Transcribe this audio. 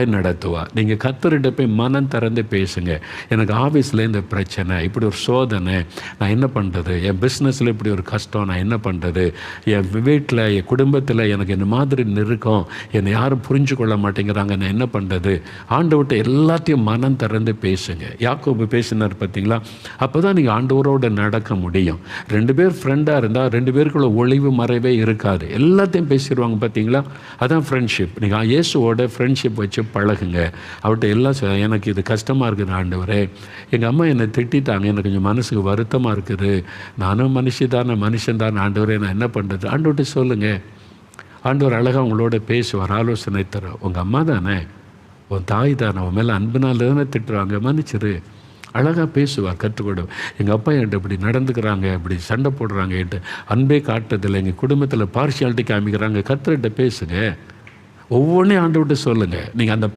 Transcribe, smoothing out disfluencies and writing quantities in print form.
நடத்துவார். நீங்கள் கர்த்தர்கிட்ட போய் மனம் திறந்து பேசுங்க. எனக்கு ஆஃபீஸில் இந்த பிரச்சனை, இப்படி ஒரு சோதனை, நான் என்ன பண்ணுறது? என் பிஸ்னஸில் இப்படி ஒரு கஷ்டம், நான் என்ன பண்ணுறது? என் வீட்டில், என் குடும்பத்தில் எனக்கு இந்த மாதிரி நெருக்கம், என்னை யாரும் புரிஞ்சு கொள்ள மாட்டேங்கிறாங்க, நான் என்ன பண்ணுறது? ஆண்டவர்கிட்ட எல்லாத்தையும் மனம் திறந்து பேசுங்க. யாக்கோபு பேசினார் பார்த்தீங்களா? அப்போ தான் நீங்கள் ஆண்டவரோடு நடக்க முடியும். 2 பேர் ஃப்ரெண்டாக இருந்தால் 2 பேருக்குள்ள ஒளிவு மறைவே இருக்காது. எல்லாத்தையும் பேசிடுவாங்க பார்த்தீங்களா? அதான் ஃப்ரெண்ட்ஷிப். நீங்கள் இயேசுவோட ஃப்ரெண்ட்ஷிப் வச்சு பழகுங்க. அவர்கிட்ட எல்லாம் எனக்கு இது கஷ்டமாக இருக்குது ஆண்டவரே, எங்கள் அம்மா என்னை திட்டாங்க, எனக்கு கொஞ்சம் மனசுக்கு வருத்தமாக இருக்குது, நானும் மனுஷன் தானே ஆண்டவரே, நான் என்ன பண்ணுறது? ஆண்டவர்கிட்ட சொல்லுங்கள். ஆண்டவர் அழகாக உங்களோட பேசுவார், ஆலோசனை தர. உங்கள் அம்மா தானே, உன் தாய் தானே, உன் மேலே அன்புனால தானே திட்டுறாங்க, மன்னிச்சிரு. அழகாக பேசுவார், கற்றுக்கொடு. எங்கள் அப்பா என்கிட்ட இப்படி நடந்துக்கிறாங்க, இப்படி சண்டை போடுறாங்க, என்கிட்ட அன்பே காட்டுறதில்லை, எங்கள் குடும்பத்தில் பார்ஷியாலிட்டி காமிக்கிறாங்க. கர்த்தர்கிட்ட பேசுங்க. ஒவ்வொன்றையும் ஆண்டவர்கிட்ட சொல்லுங்கள். நீங்கள் அந்த